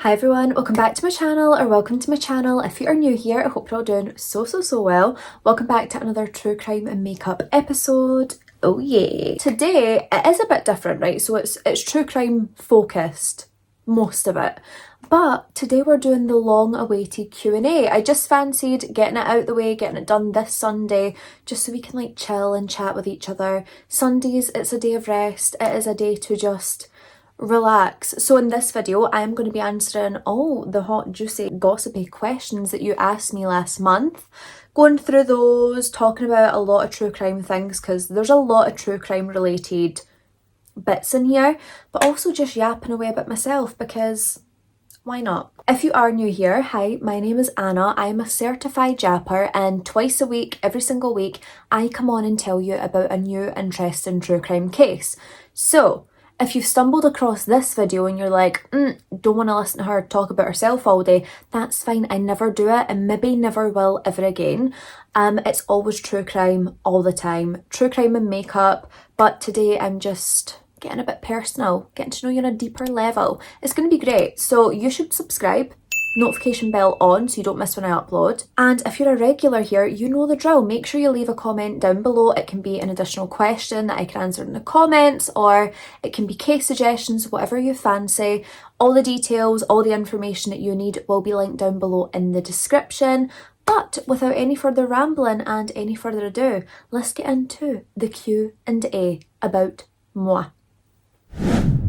Hi everyone, welcome back to my channel, or welcome to my channel. If you are new here, I hope you're all doing so well. Welcome back to another true crime and makeup episode. Oh yeah. Today it is a bit different, right? So it's true crime focused, most of it. But today we're doing the long awaited Q&A. I just fancied getting it out the way, getting it done this Sunday, just so we can like chill and chat with each other. Sundays, it's a day of rest. It is a day to just relax. So in this video, I'm going to be answering all the hot, juicy, gossipy questions that you asked me last month. Going through those, talking about a lot of true crime things, because there's a lot of true crime related bits in here, but also just yapping away about myself, because why not? If you are new here, hi, my name is Anna. I'm a certified japper, and twice a week, every single week, I come on and tell you about a new interesting true crime case. So if you've stumbled across this video and you're like, don't want to listen to her talk about herself all day, that's fine. I never do it and maybe never will ever again. It's always true crime all the time. True crime and makeup. But today I'm just getting a bit personal, getting to know you on a deeper level. It's going to be great. So you should subscribe. Notification bell on so you don't miss when I upload. And if you're a regular here, you know the drill. Make sure you leave a comment down below. It can be an additional question that I can answer in the comments, or it can be case suggestions, whatever you fancy. All the details, all the information that you need will be linked down below in the description. But without any further rambling and any further ado, let's get into the Q&A about Mwoh.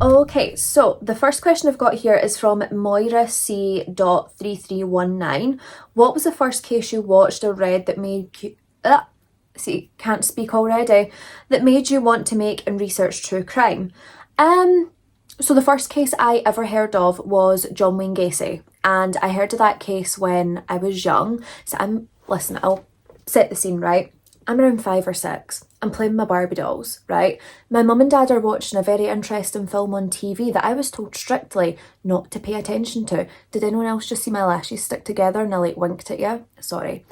Okay, so the first question I've got here is from Moira C.3319. What was the first case you watched or read that made you... see, can't speak already. That made you want to make and research true crime? So the first case I ever heard of was John Wayne Gacy. And I heard of that case when I was young. So listen, I'll set the scene, right? I'm around 5 or 6. I'm playing my Barbie dolls, right? My mum and dad are watching a very interesting film on TV that I was told strictly not to pay attention to. Did anyone else just see my lashes stick together and I like winked at you? Sorry.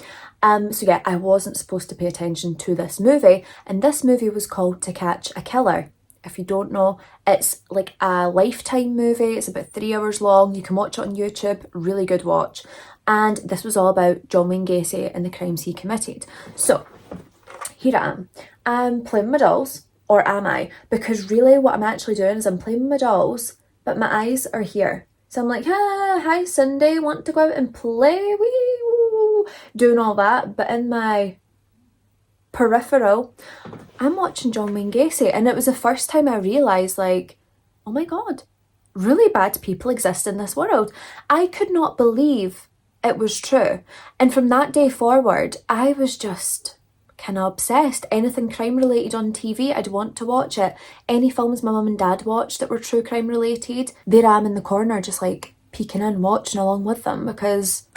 So yeah, I wasn't supposed to pay attention to this movie, and this movie was called To Catch a Killer. If you don't know, it's like a Lifetime movie. It's about 3 hours long. You can watch it on YouTube. Really good watch. And this was all about John Wayne Gacy and the crimes he committed. So here I am. I'm playing my dolls, or am I? Because really what I'm actually doing is I'm playing with my dolls, but my eyes are here. So I'm like, hi Cindy, want to go out and play? Wee, doing all that, but in my peripheral, I'm watching John Wayne Gacy, and it was the first time I realised, like, oh my god, really bad people exist in this world. I could not believe it was true. And from that day forward, I was just kind of obsessed. Anything crime related on TV, I'd want to watch it. Any films my mum and dad watched that were true crime related, there I am in the corner just like peeking in, watching along with them, because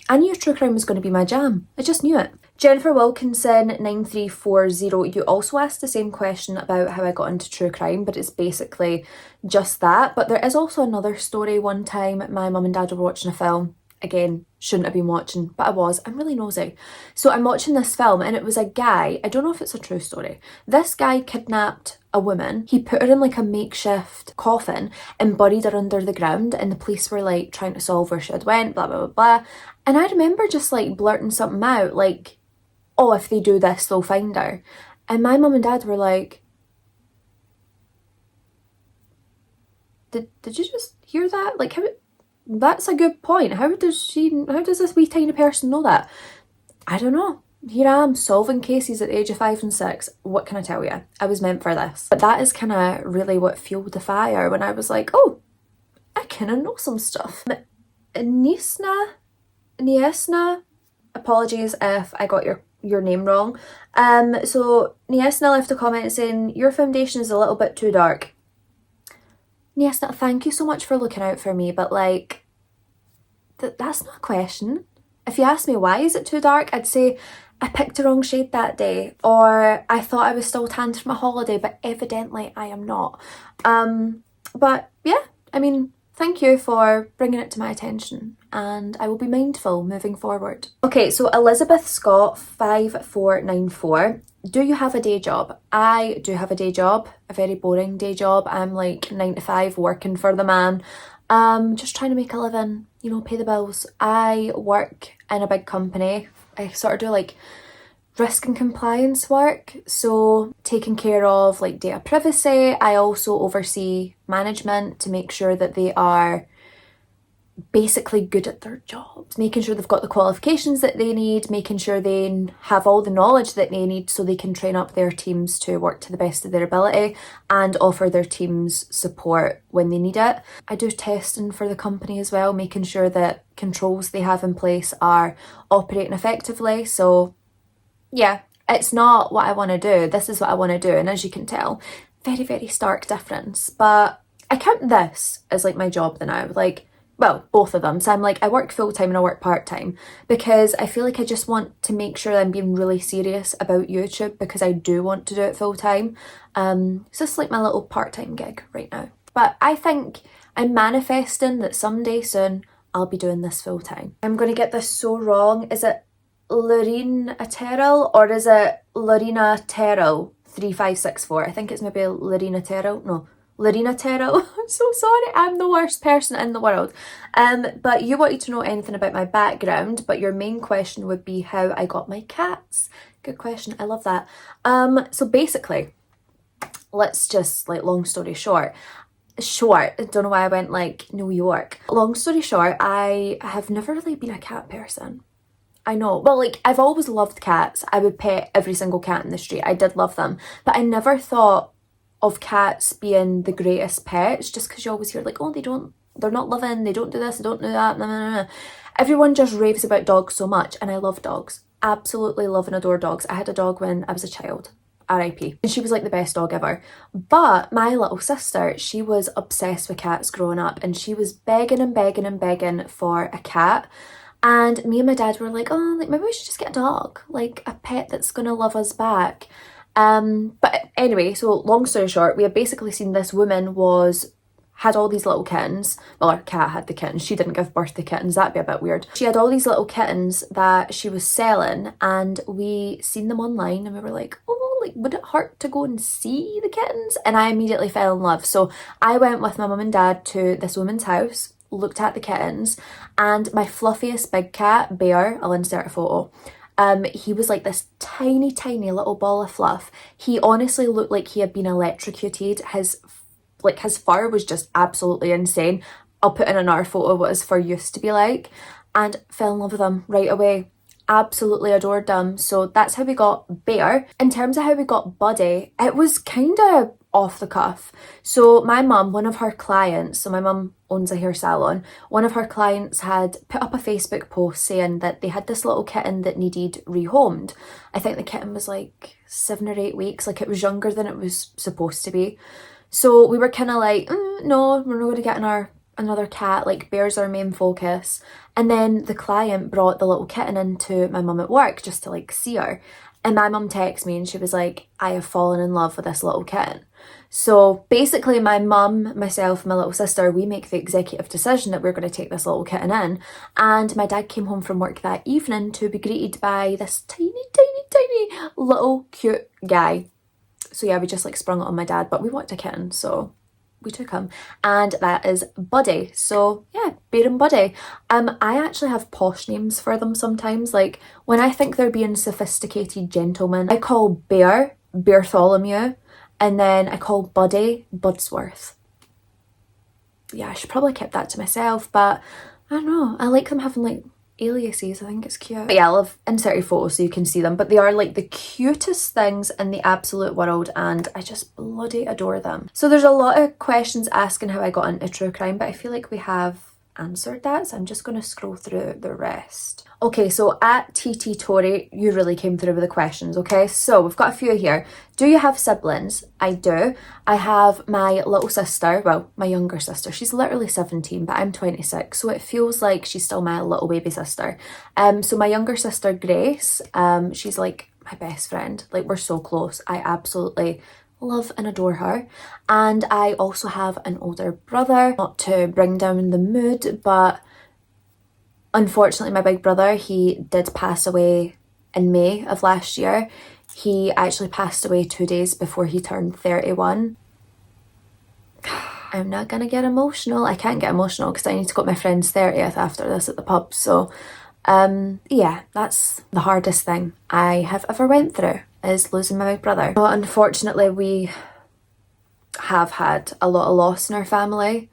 I knew true crime was going to be my jam. I just knew it. Jennifer Wilkinson 9340, you also asked the same question about how I got into true crime, but it's basically just that. But there is also another story. One time my mum and dad were watching a film. Again, shouldn't have been watching, but I was. I'm really nosy. So I'm watching this film, and it was a guy, I don't know if it's a true story. This guy kidnapped a woman. He put her in like a makeshift coffin and buried her under the ground, and the police were like trying to solve where she had went, blah, blah, blah, blah. And I remember just like blurting something out like, oh, if they do this, they'll find her. And my mum and dad were like, did you just hear that? Like, how... That's a good point. How does this wee tiny person know that? I don't know. Here I am solving cases at the age of 5 and 6. What can I tell you? I was meant for this. But that is kind of really what fueled the fire when I was like, oh, I kind of know some stuff. Niesna, apologies if I got your name wrong. So Niesna left a comment saying, your foundation is a little bit too dark. Yes, thank you so much for looking out for me, but like, that's not a question. If you ask me why is it too dark, I'd say I picked the wrong shade that day, or I thought I was still tanned for my holiday, but evidently I am not. But yeah, I mean, thank you for bringing it to my attention, and I will be mindful moving forward. Okay, so Elizabeth Scott 5494. Do you have a day job? I do have a day job, a very boring day job. I'm like 9 to 5 working for the man. Just trying to make a living, you know, pay the bills. I work in a big company. I sort of do like risk and compliance work, so taking care of like data privacy. I also oversee management to make sure that they are basically good at their jobs, making sure they've got the qualifications that they need, making sure they have all the knowledge that they need so they can train up their teams to work to the best of their ability and offer their teams support when they need it. I do testing for the company as well, making sure that controls they have in place are operating effectively. So yeah, it's not what I want to do, this is what I want to do, and as you can tell, very, very stark difference. But I count this as like my job now, like, well, both of them. So I'm like, I work full-time and I work part-time because I feel like I just want to make sure that I'm being really serious about YouTube because I do want to do it full-time. It's just like my little part-time gig right now. But I think I'm manifesting that someday soon I'll be doing this full-time. I'm going to get this so wrong. Is it Lorena Terrell or is it Lorena Terrell 3564? I think it's maybe Lorena Terrell. No, Lorena Terrell. I'm so sorry, I'm the worst person in the world. But you wanted to know anything about my background, but your main question would be how I got my cats. Good question, I love that. So basically, let's just, like, long story short, I don't know why I went like New York. Long story short, I have never really been a cat person. I know, well, like, I've always loved cats. I would pet every single cat in the street. I did love them, but I never thought of cats being the greatest pets, just because you always hear like, oh, they're not loving, they don't do this, they don't do that, nah, nah, nah. Everyone just raves about dogs so much, and I love dogs. Absolutely love and adore dogs. I had a dog when I was a child, RIP, and she was like the best dog ever. But my little sister, she was obsessed with cats growing up, and she was begging and begging and begging for a cat. And me and my dad were like, oh, like, maybe we should just get a dog, like a pet that's gonna love us back. But anyway, so long story short, we had basically seen this woman had all these little kittens. Well, our cat had the kittens. She didn't give birth to kittens. That'd be a bit weird. She had all these little kittens that she was selling, and we seen them online, and we were like, oh, like, would it hurt to go and see the kittens? And I immediately fell in love. So I went with my mum and dad to this woman's house, looked at the kittens, and my fluffiest big cat, Bear, I'll insert a photo. He was like this tiny, tiny little ball of fluff. He honestly looked like he had been electrocuted. His fur was just absolutely insane. I'll put in another photo what his fur used to be like, and fell in love with him right away. Absolutely adored them. So that's how we got Bear. In terms of how we got Buddy, it was kind of off the cuff. So my mum, one of her clients, so my mum owns a hair salon, one of her clients had put up a Facebook post saying that they had this little kitten that needed rehomed. I think the kitten was like 7 or 8 weeks, like it was younger than it was supposed to be. So we were kind of like, no, we're not going to get another cat, like Bear's our main focus. And then the client brought the little kitten into my mum at work just to like see her. And my mum texted me and she was like, I have fallen in love with this little kitten. So basically my mum, myself, and my little sister, we make the executive decision that we're going to take this little kitten in. And my dad came home from work that evening to be greeted by this tiny, tiny, tiny little cute guy. So yeah, we just like sprung it on my dad, but we wanted a kitten, so we took him, and that is Buddy. So yeah, Bear and Buddy. I actually have posh names for them sometimes. Like when I think they're being sophisticated gentlemen, I call Bear Bartholomew, and then I call Buddy Budsworth. Yeah, I should probably keep that to myself, but I don't know. I like them having like aliases. I think it's cute. But yeah, I'll have inserted photos so you can see them, but they are like the cutest things in the absolute world, and I just bloody adore them. So there's a lot of questions asking how I got into true crime, but I feel like we have answered that, so I'm just going to scroll through the rest. Okay, so at TT Tory, you really came through with the questions. Okay, so we've got a few here. Do you have siblings? I do. I have my little sister, well, my younger sister. She's literally 17, but I'm 26, so it feels like she's still my little baby sister. So my younger sister, Grace, she's like my best friend. Like, we're so close. I absolutely love and adore her. And I also have an older brother. Not to bring down the mood, but unfortunately my big brother, he did pass away in May of last year. He actually passed away 2 days before he turned 31. I'm not gonna get emotional. I can't get emotional because I need to go to my friend's 30th after this at the pub. So yeah, that's the hardest thing I have ever went through, is losing my big brother. But unfortunately, we have had a lot of loss in our family,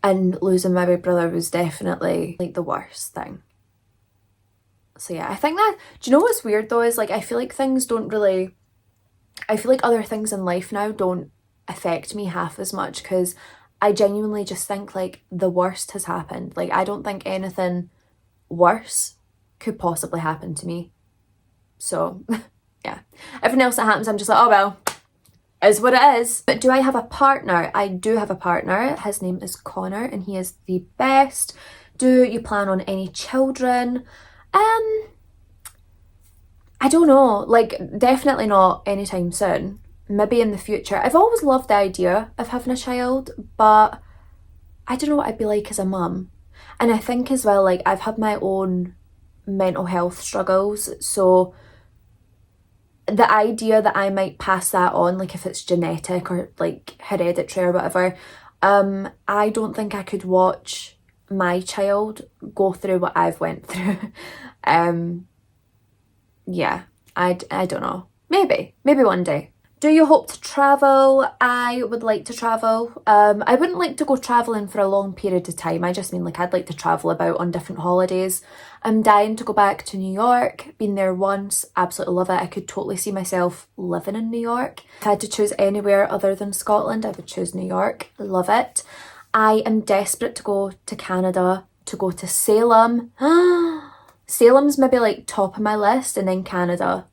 and losing my big brother was definitely like the worst thing. So yeah, I think that, do you know what's weird though, is like I feel like things don't really, I feel like other things in life now don't affect me half as much, because I genuinely just think like the worst has happened. Like I don't think anything worse could possibly happen to me. So yeah, everything else that happens I'm just like, oh well, is what it is. But do I have a partner? I do have a partner. His name is Connor and he is the best. Do you plan on any children? I don't know, like definitely not anytime soon, maybe in the future. I've always loved the idea of having a child, but I don't know what I'd be like as a mum. And I think as well, like I've had my own mental health struggles, so the idea that I might pass that on, like if it's genetic or like hereditary or whatever, I don't think I could watch my child go through what I've went through. Yeah, I don't know. Maybe one day. Do you hope to travel? I would like to travel. I wouldn't like to go travelling for a long period of time. I just mean like I'd like to travel about on different holidays. I'm dying to go back to New York. Been there once, absolutely love it. I could totally see myself living in New York. If I had to choose anywhere other than Scotland, I would choose New York. Love it. I am desperate to go to Canada, to go to Salem. Salem's maybe like top of my list, and then Canada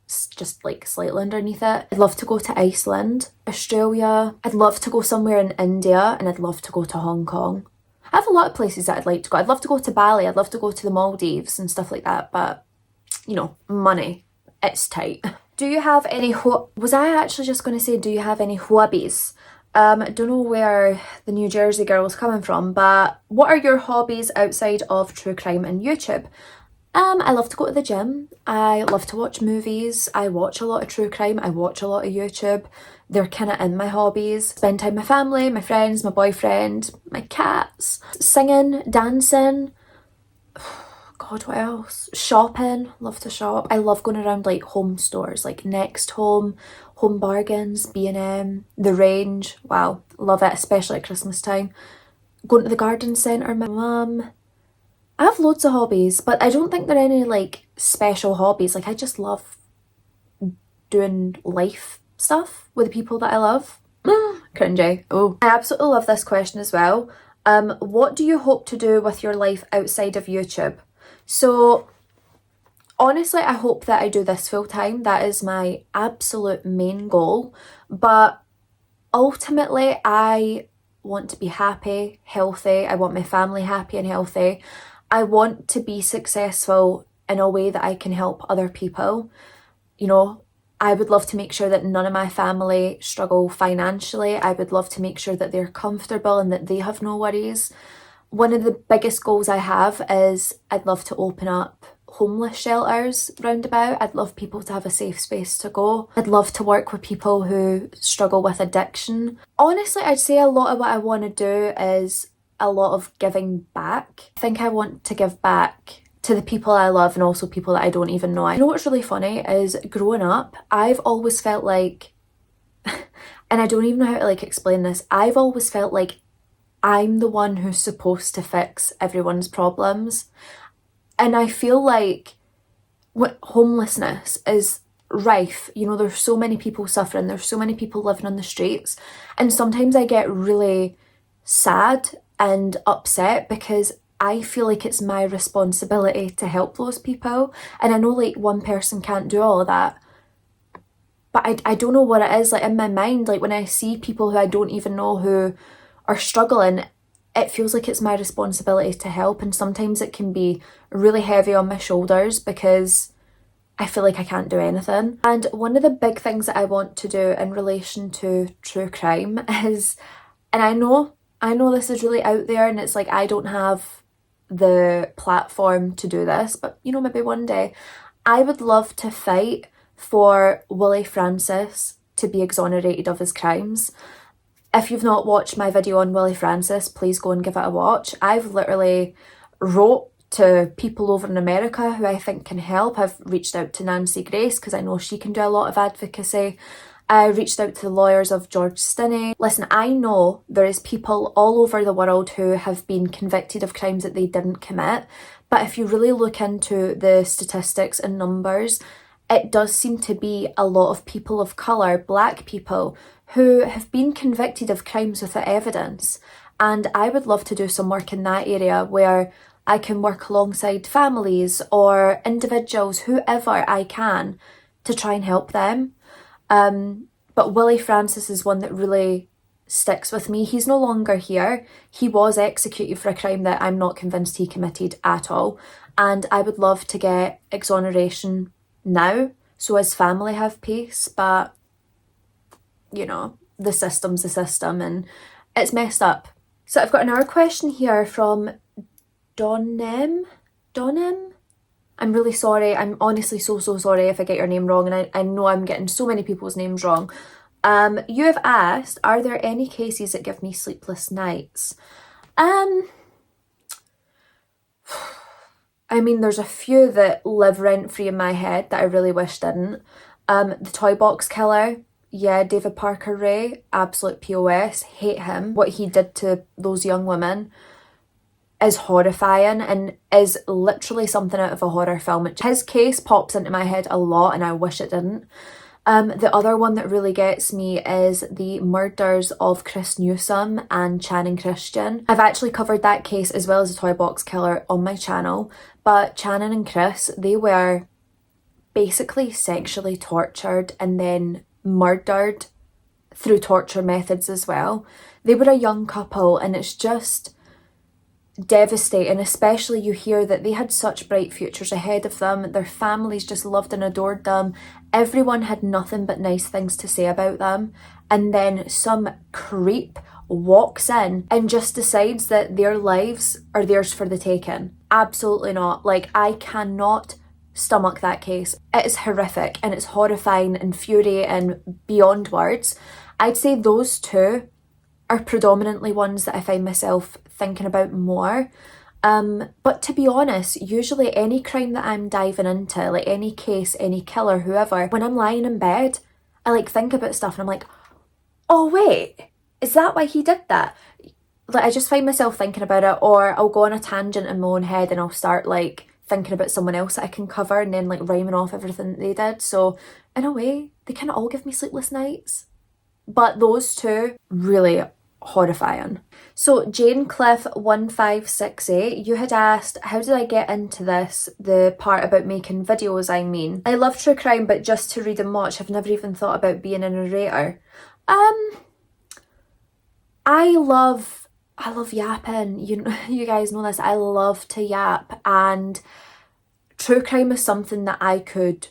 just like slightly underneath it. I'd love to go to Iceland, Australia. I'd love to go somewhere in India, and I'd love to go to Hong Kong. I have a lot of places that I'd like to go. I'd love to go to Bali. I'd love to go to the Maldives and stuff like that, but you know, money, it's tight. Do you have any was I actually just going to say, do you have any hobbies? I don't know where the New Jersey girl was coming from, but what are your hobbies outside of true crime and YouTube? I love to go to the gym. I love to watch movies. I watch a lot of true crime. I watch a lot of YouTube. They're kind of in my hobbies. Spend time with my family, my friends, my boyfriend, my cats. Singing, dancing. God, what else? Shopping. Love to shop. I love going around like home stores, like Next Home, Home Bargains, B&M, The Range. Wow, love it, especially at Christmas time. Going to the garden centre, my mum. I have loads of hobbies, but I don't think they're any like special hobbies. Like I just love doing life stuff with the people that I love. Cringy. Oh, I absolutely love this question as well. What do you hope to do with your life outside of YouTube? So honestly, I hope that I do this full time. That is my absolute main goal. But ultimately, I want to be happy, healthy. I want my family happy and healthy. I want to be successful in a way that I can help other people. You know, I would love to make sure that none of my family struggle financially. I would love to make sure that they're comfortable and that they have no worries. One of the biggest goals I have is I'd love to open up homeless shelters roundabout. I'd love people to have a safe space to go. I'd love to work with people who struggle with addiction. Honestly, I'd say a lot of what I want to do is a lot of giving back. I think I want to give back to the people I love and also people that I don't even know. You know what's really funny is growing up, I've always felt like, and I don't even know how to like explain this, I've always felt like I'm the one who's supposed to fix everyone's problems. And I feel like what homelessness is rife. You know, there's so many people suffering, there's so many people living on the streets, and sometimes I get really sad and upset because I feel like it's my responsibility to help those people. And I know like one person can't do all of that, but I don't know what it is. Like in my mind, like when I see people who I don't even know who are struggling, it feels like it's my responsibility to help. And sometimes it can be really heavy on my shoulders because I feel like I can't do anything. And one of the big things that I want to do in relation to true crime is, and I know this is really out there and it's like I don't have the platform to do this, but you know, maybe one day, I would love to fight for Willie Francis to be exonerated of his crimes. If you've not watched my video on Willie Francis, please go and give it a watch. I've literally wrote to people over in America who I think can help. I've reached out to Nancy Grace because I know she can do a lot of advocacy. I reached out to the lawyers of George Stinney. Listen, I know there is people all over the world who have been convicted of crimes that they didn't commit, but if you really look into the statistics and numbers, it does seem to be a lot of people of colour, black people, who have been convicted of crimes without evidence. And I would love to do some work in that area where I can work alongside families or individuals, whoever I can, to try and help them. But Willie Francis is one that really sticks with me. He's no longer here. He was executed for a crime that I'm not convinced he committed at all. And I would love to get exoneration now so his family have peace. But, you know, the system's the system and it's messed up. So I've got another question here from Donem? I'm really sorry. I'm honestly so sorry if I get your name wrong, and I know I'm getting so many people's names wrong. You have asked, are there any cases that give me sleepless nights? I mean, there's a few that live rent-free in my head that I really wish didn't. The toy box killer, yeah, David Parker Ray, absolute POS, hate him. What he did to those young women is horrifying and is literally something out of a horror film. His case pops into my head a lot and I wish it didn't. The other one that really gets me is the murders of Chris Newsom and Channing Christian. I've actually covered that case as well as the toy box killer on my channel, but Channing and Chris, they were basically sexually tortured and then murdered through torture methods as well. They were a young couple and it's just devastating, especially you hear that they had such bright futures ahead of them. Their families just loved and adored them. Everyone had nothing but nice things to say about them. And then some creep walks in and just decides that their lives are theirs for the taking. Absolutely not. Like, I cannot stomach that case. It is horrific and it's horrifying, infuriating beyond words. I'd say those two are predominantly ones that I find myself thinking about more. But to be honest, usually any crime that I'm diving into, like any case, any killer, whoever, when I'm lying in bed, I like think about stuff and I'm like, oh wait, is that why he did that? Like, I just find myself thinking about it, or I'll go on a tangent in my own head and I'll start like thinking about someone else that I can cover and then like rhyming off everything that they did. So in a way, they kind of all give me sleepless nights. But those two, really horrifying. So Jane Cliff 1568, you had asked, how did I get into this? The part about making videos, I mean. I love true crime, but just to read and watch. I've never even thought about being a narrator. I love yapping. You guys know this. I love to yap, and true crime is something that I could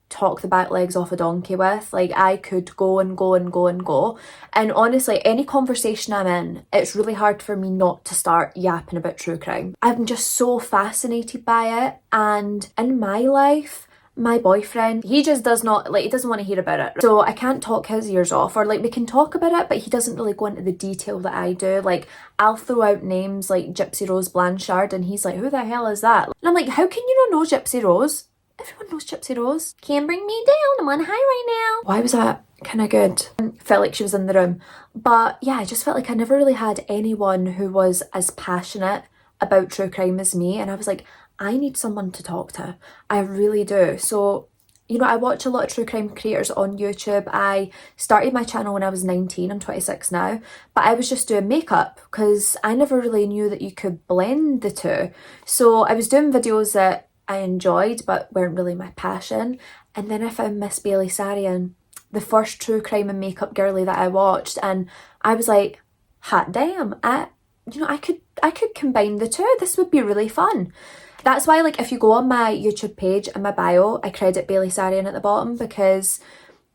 talk the back legs off a donkey with. Like, I could go and go and go and go. And honestly, any conversation I'm in, it's really hard for me not to start yapping about true crime. I'm just so fascinated by it. And in my life, my boyfriend, he just does not, like, he doesn't want to hear about it. So I can't talk his ears off, or like we can talk about it, but he doesn't really go into the detail that I do. Like, I'll throw out names like Gypsy Rose Blanchard and he's like, who the hell is that? And I'm like, how can you not know Gypsy Rose? Everyone knows Gypsy Rose. Can't bring me down, I'm on high right now. Why was that kind of good? Felt like she was in the room. But yeah, I just felt like I never really had anyone who was as passionate about true crime as me. And I was like, I need someone to talk to. I really do. So, you know, I watch a lot of true crime creators on YouTube. I started my channel when I was 19. I'm 26 now. But I was just doing makeup because I never really knew that you could blend the two. So I was doing videos that I enjoyed but weren't really my passion. And then I found Miss Bailey Sarian, the first true crime and makeup girly that I watched, and I was like, hot damn, I could combine the two. This would be really fun. That's why, like, if you go on my YouTube page and my bio, I credit Bailey Sarian at the bottom, because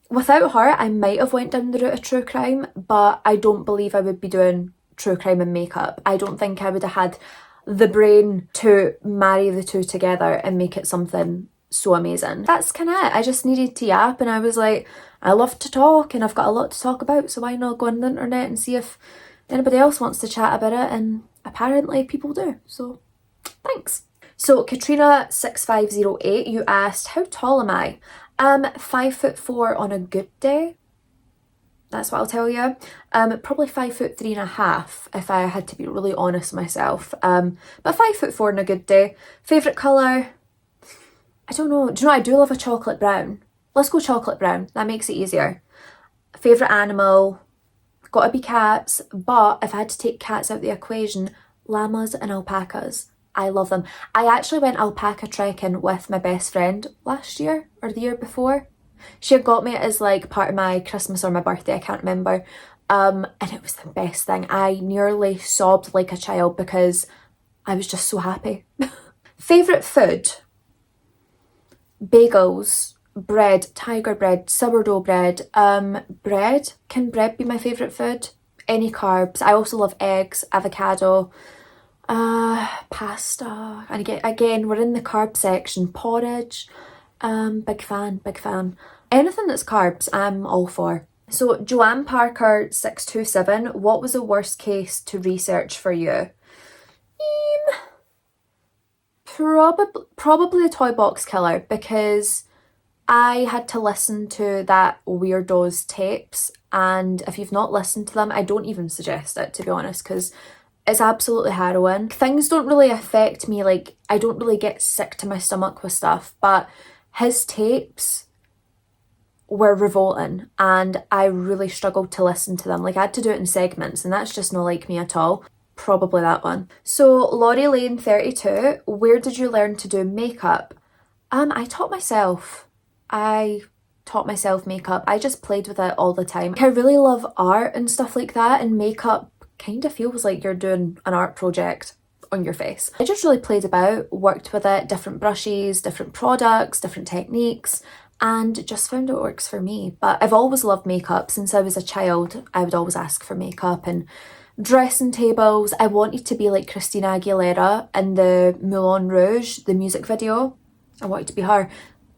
without her, I might have went down the route of true crime, but I don't believe I would be doing true crime and makeup. I don't think I would have had the brain to marry the two together and make it something so amazing. That's kind of it. I just needed to yap, and I was like, I love to talk and I've got a lot to talk about, so why not go on the internet and see if anybody else wants to chat about it, and apparently people do, so thanks. So Katrina6508, you asked, how tall am I? 5'4" on a good day. That's what I'll tell you. Probably 5'3.5" if I had to be really honest myself. But 5'4" on a good day. Favourite colour? I don't know. Do you know, I do love a chocolate brown. Let's go chocolate brown. That makes it easier. Favourite animal? Gotta be cats. But if I had to take cats out the equation, llamas and alpacas. I love them. I actually went alpaca trekking with my best friend last year or the year before. She had got me as like part of my Christmas or my birthday, I can't remember. And it was the best thing. I nearly sobbed like a child because I was just so happy. Favourite food? Bagels, bread, tiger bread, sourdough bread. Bread? Can bread be my favourite food? Any carbs. I also love eggs, avocado. Pasta, and again we're in the carb section. Porridge, big fan. Anything that's carbs, I'm all for. So Joanne Parker 627, what was the worst case to research for you? Probably the Toy Box Killer, because I had to listen to that weirdo's tapes, and if you've not listened to them, I don't even suggest it, to be honest, because it's absolutely harrowing. Things don't really affect me, like I don't really get sick to my stomach with stuff, but his tapes were revolting and I really struggled to listen to them. Like I had to do it in segments, and that's just not like me at all. Probably that one. So Laurie Lane 32, where did you learn to do makeup? I taught myself. I taught myself makeup. I just played with it all the time. I really love art and stuff like that, and makeup kind of feels like you're doing an art project on your face. I just really played about, worked with it, different brushes, different products, different techniques, and just found it works for me. But I've always loved makeup. Since I was a child, I would always ask for makeup and dressing tables. I wanted to be like Christina Aguilera in the Moulin Rouge, the music video. I wanted to be her.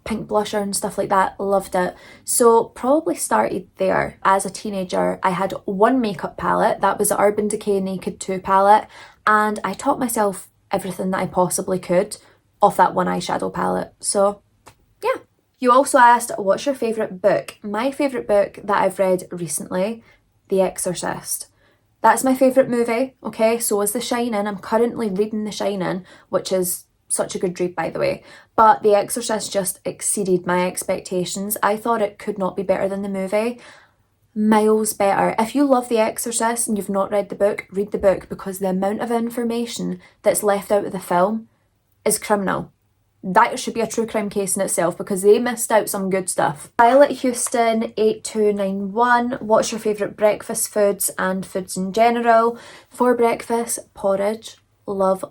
Pink blusher and stuff like that, loved it. So probably started there. As a teenager, I had one makeup palette, that was the Urban Decay Naked 2 palette, and I taught myself everything that I possibly could off that one eyeshadow palette. So yeah. You also asked, what's your favourite book? My favourite book that I've read recently, The Exorcist. That's my favourite movie, okay? So is The Shining. I'm currently reading The Shining, which is such a good read, by the way. But The Exorcist just exceeded my expectations. I thought it could not be better than the movie. Miles better. If you love The Exorcist and you've not read the book, read the book, because the amount of information that's left out of the film is criminal. That should be a true crime case in itself, because they missed out some good stuff. Violet Houston 8291, what's your favourite breakfast foods and foods in general? For breakfast, porridge. Love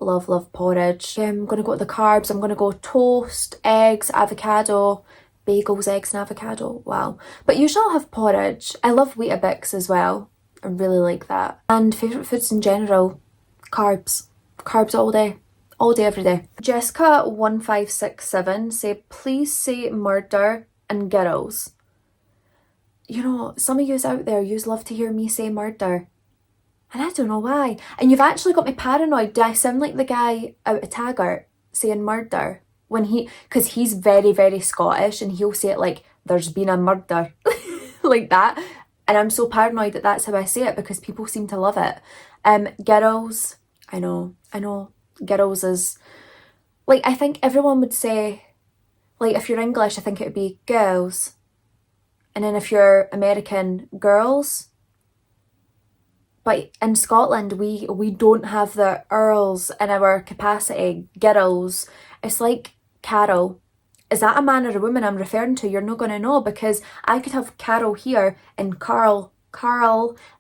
porridge. I'm going to go to the carbs. I'm going to go toast, eggs, avocado, bagels, eggs and avocado. Wow. But usually I'll have porridge. I love Weetabix as well. I really like that. And favourite foods in general, carbs. Carbs all day. All day, every day. Jessica1567 say, please say murder and girls. You know, some of yous out there, yous love to hear me say murder. And I don't know why. And you've actually got me paranoid. Do I sound like the guy out of Taggart saying murder? Because he's very, very Scottish, and he'll say it like, there's been a murder. Like that. And I'm so paranoid that that's how I say it, because people seem to love it. Girls, I know. Girls is, like, I think everyone would say, like, if you're English, I think it would be girls. And then if you're American, girls. But in Scotland, we don't have the earls in our capacity. Girls. It's like Carol. Is that a man or a woman I'm referring to? You're not going to know, because I could have Carol here and Carl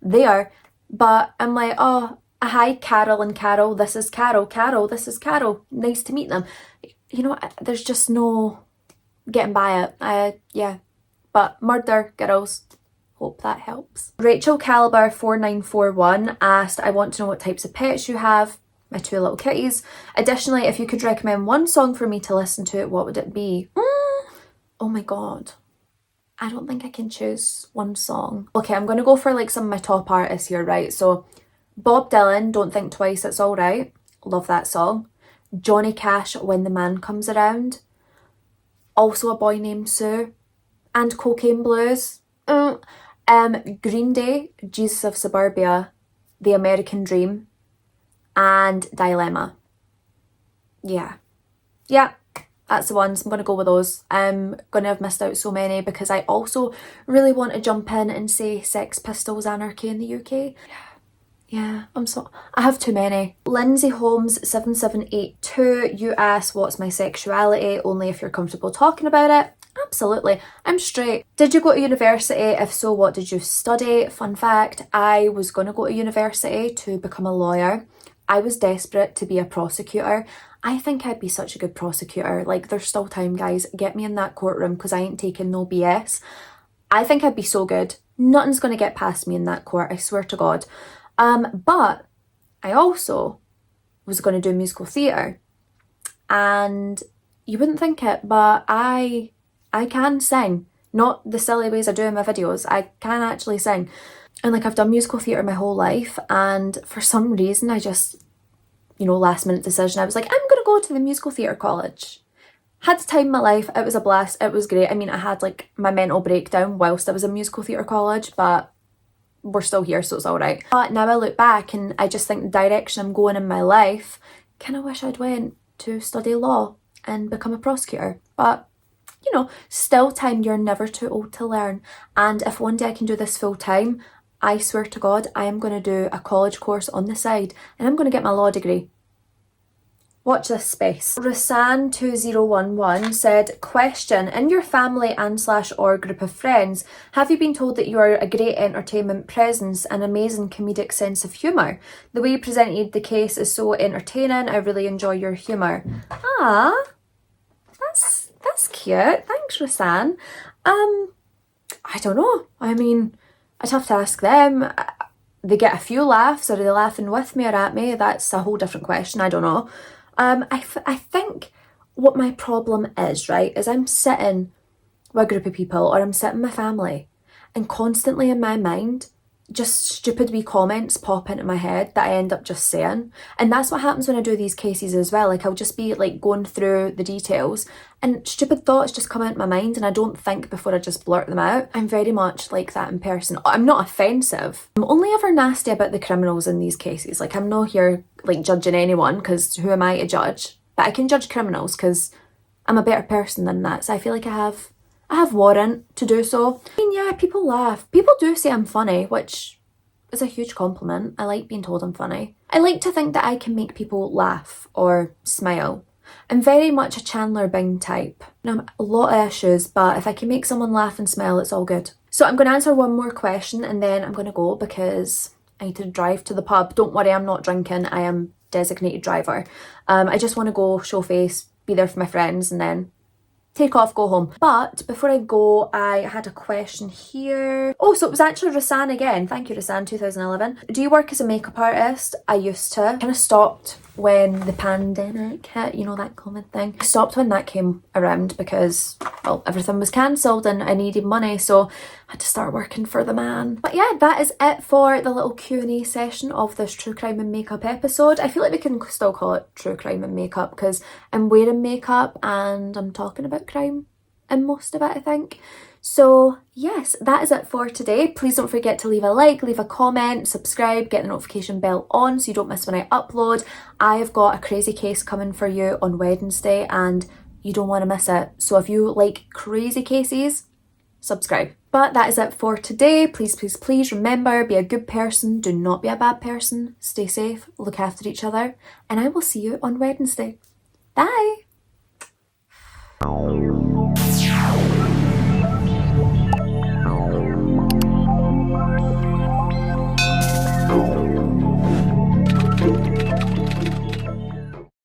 there. But I'm like, oh, hi, Carol and Carol. This is Carol. Carol, this is Carol. Nice to meet them. You know, there's just no getting by it. Yeah. But murder, girls. Hope that helps. Rachel Caliber 4941 asked, I want to know what types of pets you have. my two little kitties. Additionally, if you could recommend one song for me to listen to, what would it be? Oh my god. I don't think I can choose one song. Okay, I'm gonna go for like some of my top artists here, right? So Bob Dylan, Don't Think Twice, It's Alright. Love that song. Johnny Cash, When the Man Comes Around. Also A Boy Named Sue. And Cocaine Blues. Green Day, Jesus of Suburbia, The American Dream, and Dilemma. Yeah, that's the ones. I'm going to go with those. I'm going to have missed out so many because I also really want to jump in and say Sex Pistols Anarchy in the UK. Yeah, I have too many. Lindsay Holmes 7782, you ask what's my sexuality, only if you're comfortable talking about it. Absolutely, I'm straight. Did you go to university? If so, what did you study? Fun fact, I was going to go to university to become a lawyer. I was desperate to be a prosecutor. I think I'd be such a good prosecutor. Like, there's still time, guys. Get me in that courtroom because I ain't taking no BS. I think I'd be so good. Nothing's going to get past me in that court, I swear to God. But I also was going to do musical theatre. And you wouldn't think it, but I can sing. Not the silly ways I do in my videos. I can actually sing. And like, I've done musical theatre my whole life, and for some reason I just, last minute decision, I was like, I'm going to go to the musical theatre college. Had the time of my life. It was a blast. It was great. I mean, I had like my mental breakdown whilst I was in musical theatre college, but we're still here, so it's all right. But now I look back and I just think the direction I'm going in my life, kind of wish I'd went to study law and become a prosecutor. But still time, you're never too old to learn. And if one day I can do this full time, I swear to God, I am going to do a college course on the side and I'm going to get my law degree. Watch this space. Rusan2011 said, question, in your family and/or group of friends, have you been told that you are a great entertainment presence and amazing comedic sense of humour? The way you presented the case is so entertaining. I really enjoy your humour. Ah, that's cute. Thanks, Rusan. I don't know. I mean, I'd have to ask them. They get a few laughs. Are they laughing with me or at me? That's a whole different question. I don't know. I think what my problem is, right, is I'm sitting with a group of people or I'm sitting with my family and constantly in my mind, just stupid wee comments pop into my head that I end up just saying. And that's what happens when I do these cases as well. Like, I'll just be like going through the details and stupid thoughts just come into my mind and I don't think before I just blurt them out. I'm very much like that in person. I'm not offensive. I'm only ever nasty about the criminals in these cases. Like, I'm not here like judging anyone because who am I to judge? But I can judge criminals because I'm a better person than that. So I feel like I have warrant to do so. I mean, yeah, people laugh. People do say I'm funny, which is a huge compliment. I like being told I'm funny. I like to think that I can make people laugh or smile. I'm very much a Chandler Bing type. I'm a lot of issues, but if I can make someone laugh and smile, it's all good. So I'm going to answer one more question and then I'm going to go because I need to drive to the pub. Don't worry, I'm not drinking. I am designated driver. I just want to go, show face, be there for my friends and then take off, go home. But before I go, I had a question here. Oh, so it was actually Rasan again. Thank you, Rasan, 2011. Do you work as a makeup artist? I used to. Kind of stopped when the pandemic hit, that common thing. I stopped when that came around because, well, everything was cancelled and I needed money, so I had to start working for the man. But yeah, that is it for the little Q&A session of this true crime and makeup episode. I feel like we can still call it true crime and makeup because I'm wearing makeup and I'm talking about crime in most of it, I think. So yes, that is it for today. Please don't forget to leave a like, leave a comment, subscribe, get the notification bell on so you don't miss when I upload. I have got a crazy case coming for you on Wednesday and you don't want to miss it. So if you like crazy cases, subscribe. But that is it for today. Please, please, please remember, be a good person. Do not be a bad person. Stay safe, look after each other, and I will see you on Wednesday. Bye.